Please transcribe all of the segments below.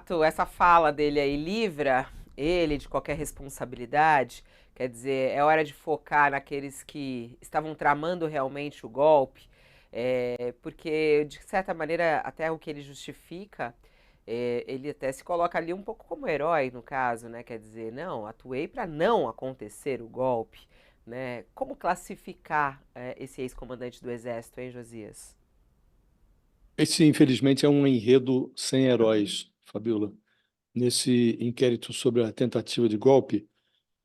fato, essa fala dele aí livra ele de qualquer responsabilidade. Quer dizer, é hora de focar naqueles que estavam tramando realmente o golpe, porque, de certa maneira, até o que ele justifica, ele até se coloca ali um pouco como herói, no caso, né? Quer dizer, não, atuei para não acontecer o golpe, né? Como classificar, esse ex-comandante do Exército, hein, Josias? Esse, infelizmente, é um enredo sem heróis, Fabiola. Nesse inquérito sobre a tentativa de golpe,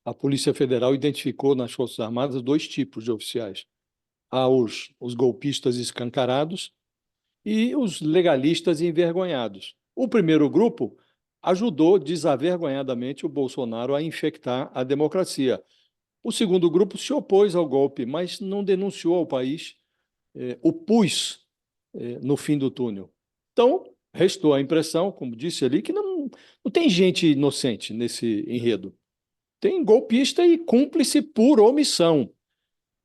a Polícia Federal identificou nas Forças Armadas dois tipos de oficiais. Há os golpistas escancarados e os legalistas envergonhados. O primeiro grupo ajudou desavergonhadamente o Bolsonaro a infectar a democracia. O segundo grupo se opôs ao golpe, mas não denunciou ao país o pus no fim do túnel. Então, restou a impressão, como disse ali, que não tem gente inocente nesse enredo. Tem golpista e cúmplice por omissão.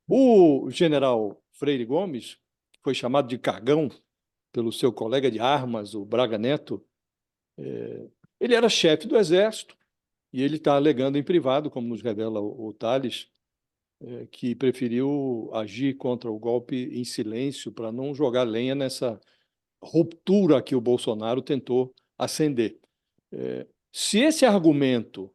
O general Freire Gomes, que foi chamado de cagão pelo seu colega de armas, o Braga Neto, ele era chefe do Exército e ele está alegando em privado, como nos revela o Tales, que preferiu agir contra o golpe em silêncio para não jogar lenha nessa ruptura que o Bolsonaro tentou acender. Se esse argumento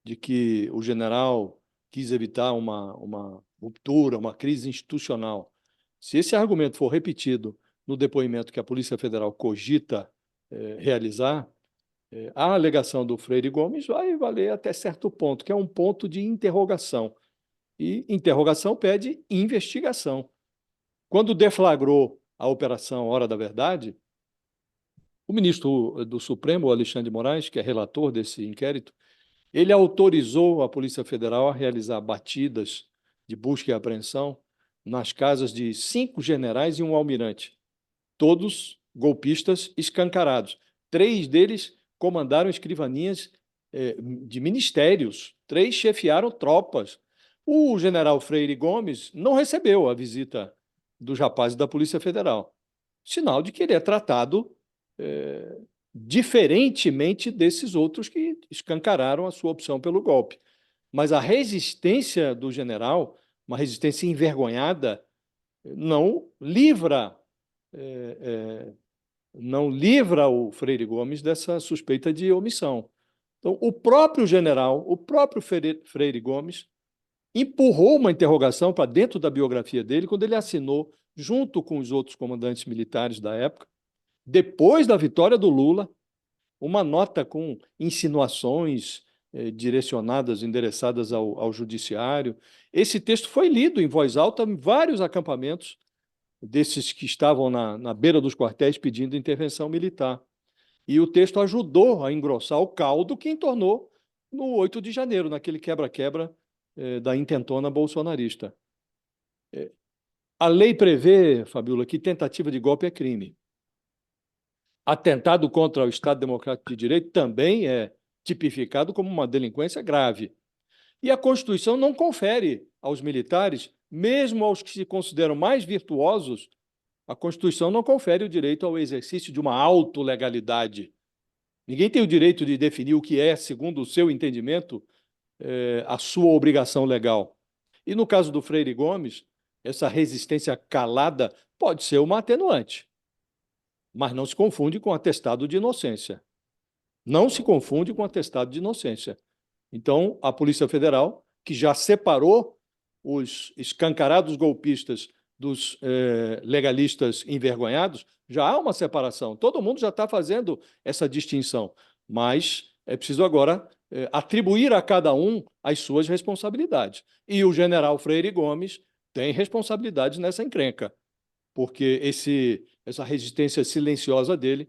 de que o general quis evitar uma ruptura, uma crise institucional, se esse argumento for repetido no depoimento que a Polícia Federal cogita realizar, a alegação do Freire Gomes vai valer até certo ponto, que é um ponto de interrogação. E interrogação pede investigação. Quando deflagrou a Operação Hora da Verdade, o ministro do Supremo, Alexandre de Moraes, que é relator desse inquérito, ele autorizou a Polícia Federal a realizar batidas de busca e apreensão nas casas de 5 generais e um almirante, todos golpistas escancarados. 3 deles comandaram escrivanias de ministérios, 3 chefiaram tropas. O general Freire Gomes não recebeu a visita dos rapazes da Polícia Federal, sinal de que ele é tratado é, diferentemente desses outros que escancararam a sua opção pelo golpe. Mas a resistência do general, uma resistência envergonhada, não livra é, é, não livra o Freire Gomes dessa suspeita de omissão. Então, o próprio general, o próprio Freire Gomes, empurrou uma interrogação para dentro da biografia dele quando ele assinou, junto com os outros comandantes militares da época, depois da vitória do Lula, uma nota com insinuações direcionadas, endereçadas ao judiciário. Esse texto foi lido em voz alta em vários acampamentos desses que estavam na beira dos quartéis pedindo intervenção militar. E o texto ajudou a engrossar o caldo que entornou no 8 de janeiro, naquele quebra-quebra da intentona bolsonarista. A lei prevê, Fabiola, que tentativa de golpe é crime. Atentado contra o Estado Democrático de Direito também é tipificado como uma delinquência grave. E a Constituição não confere aos militares, mesmo aos que se consideram mais virtuosos, a Constituição não confere o direito ao exercício de uma autolegalidade. Ninguém tem o direito de definir o que é, segundo o seu entendimento, a sua obrigação legal. E no caso do Freire Gomes, essa resistência calada pode ser uma atenuante, mas não se confunde com atestado de inocência. Não se confunde com atestado de inocência. Então, a Polícia Federal, que já separou os escancarados golpistas dos legalistas envergonhados, já há uma separação. Todo mundo já está fazendo essa distinção, mas é preciso agora atribuir a cada um as suas responsabilidades. E o general Freire Gomes tem responsabilidade nessa encrenca, porque essa resistência silenciosa dele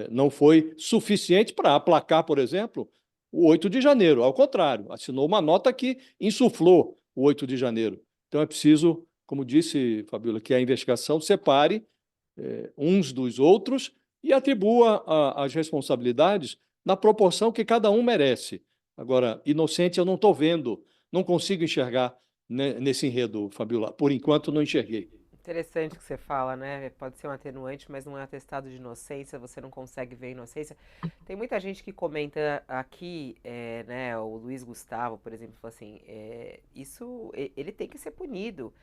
não foi suficiente para aplacar, por exemplo, o 8 de janeiro. Ao contrário, assinou uma nota que insuflou o 8 de janeiro. Então é preciso, como disse Fabiola, que a investigação separe uns dos outros e atribua as responsabilidades na proporção que cada um merece. Agora, inocente eu não estou vendo, não consigo enxergar nesse enredo, Fabiola. Por enquanto, não enxerguei. Interessante que você fala, né? Pode ser um atenuante, mas não é um atestado de inocência, você não consegue ver a inocência. Tem muita gente que comenta aqui, né? O Luiz Gustavo, por exemplo, falou assim: ele tem que ser punido,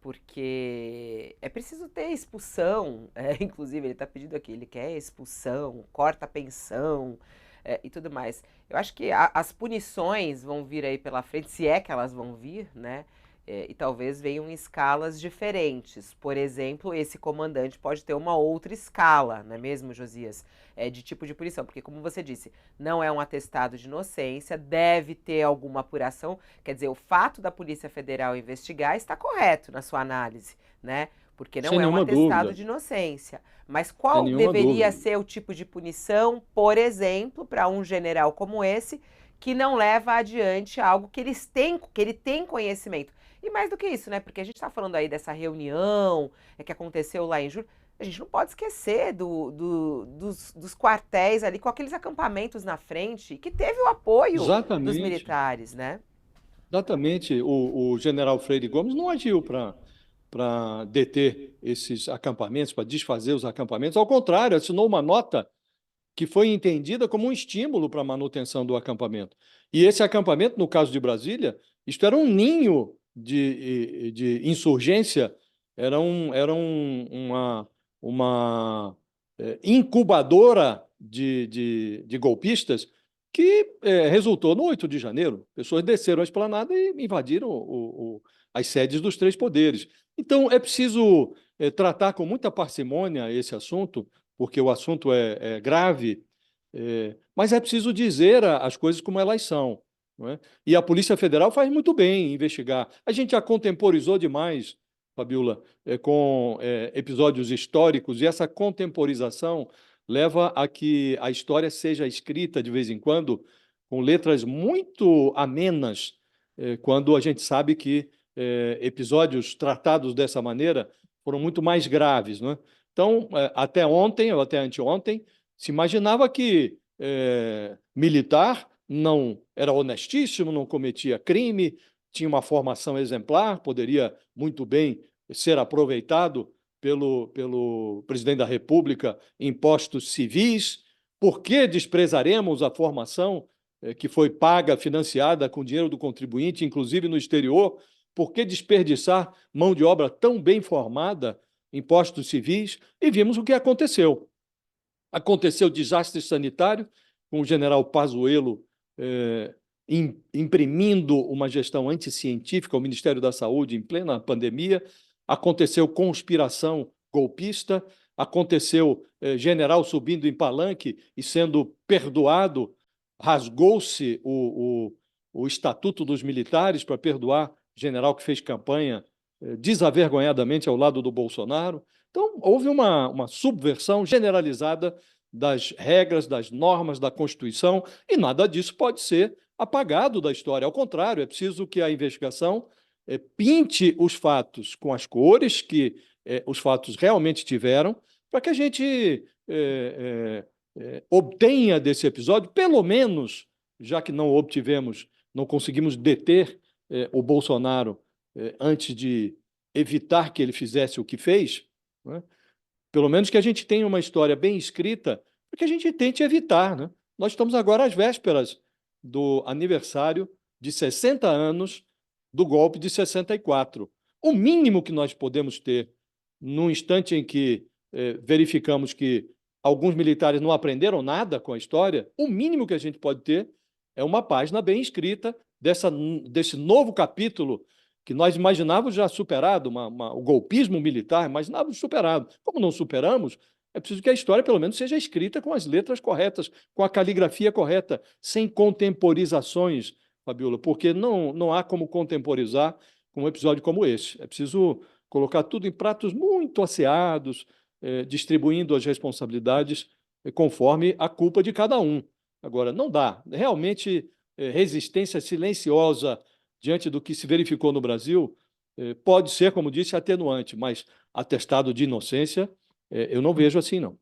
porque é preciso ter expulsão. Inclusive, ele está pedindo aqui, ele quer expulsão, corta a pensão. E tudo mais. Eu acho que as punições vão vir aí pela frente, se é que elas vão vir, né? E talvez venham em escalas diferentes. Por exemplo, esse comandante pode ter uma outra escala, não é mesmo, Josias? De tipo de punição, porque, como você disse, não é um atestado de inocência, deve ter alguma apuração. Quer dizer, o fato da Polícia Federal investigar está correto na sua análise, né? Porque Sem não é um nenhuma atestado dúvida, de inocência. Mas sem qual nenhuma deveria dúvida. ser o tipo de punição, por exemplo, para um general como esse, que não leva adiante algo que ele tem conhecimento? E mais do que isso, né? Porque a gente está falando aí dessa reunião que aconteceu lá em julho. A gente não pode esquecer dos quartéis ali com aqueles acampamentos na frente, que teve o apoio dos Exatamente, militares, né? exatamente. O general Freire Gomes não agiu para deter esses acampamentos, para desfazer os acampamentos. Ao contrário, assinou uma nota que foi entendida como um estímulo para a manutenção do acampamento. E esse acampamento, no caso de Brasília, isto era um ninho de insurgência, uma incubadora de golpistas que resultou no 8 de janeiro. Pessoas desceram a esplanada e invadiram as sedes dos três poderes. Então, é preciso tratar com muita parcimônia esse assunto, porque o assunto é grave, mas é preciso dizer as coisas como elas são, não é? E a Polícia Federal faz muito bem em investigar. A gente já contemporizou demais, Fabiola, com episódios históricos, e essa contemporização leva a que a história seja escrita de vez em quando com letras muito amenas, quando a gente sabe que episódios tratados dessa maneira foram muito mais graves, não é? Então, até ontem, ou até anteontem, se imaginava que militar não era honestíssimo, não cometia crime, tinha uma formação exemplar, poderia muito bem ser aproveitado pelo presidente da República em postos civis. Por que desprezaremos a formação que foi paga, financiada com dinheiro do contribuinte, inclusive no exterior? Por que desperdiçar mão de obra tão bem formada em postos civis? E vimos o que aconteceu. Aconteceu desastre sanitário, com o general Pazuello imprimindo uma gestão anticientífica ao Ministério da Saúde em plena pandemia. Aconteceu conspiração golpista, aconteceu general subindo em palanque e sendo perdoado, rasgou-se o Estatuto dos Militares para perdoar general que fez campanha desavergonhadamente ao lado do Bolsonaro. Então, houve uma subversão generalizada das regras, das normas da Constituição, e nada disso pode ser apagado da história. Ao contrário, é preciso que a investigação pinte os fatos com as cores que os fatos realmente tiveram, para que a gente obtenha desse episódio, pelo menos, já que não obtivemos, não conseguimos deter o Bolsonaro antes de evitar que ele fizesse o que fez, né? Pelo menos que a gente tenha uma história bem escrita, para que a gente tente evitar, né? Nós estamos agora às vésperas do aniversário de 60 anos do golpe de 64. O mínimo que nós podemos ter, no instante em que verificamos que alguns militares não aprenderam nada com a história, o mínimo que a gente pode ter é uma página bem escrita desse novo capítulo que nós imaginávamos já superado, o golpismo militar, imaginávamos superado. Como não superamos, é preciso que a história, pelo menos, seja escrita com as letras corretas, com a caligrafia correta, sem contemporizações, Fabiola, porque não há como contemporizar com um episódio como esse. É preciso colocar tudo em pratos muito asseados, distribuindo as responsabilidades conforme a culpa de cada um. Agora, não dá. Realmente, resistência silenciosa diante do que se verificou no Brasil, pode ser, como disse, atenuante, mas atestado de inocência, eu não vejo assim, não.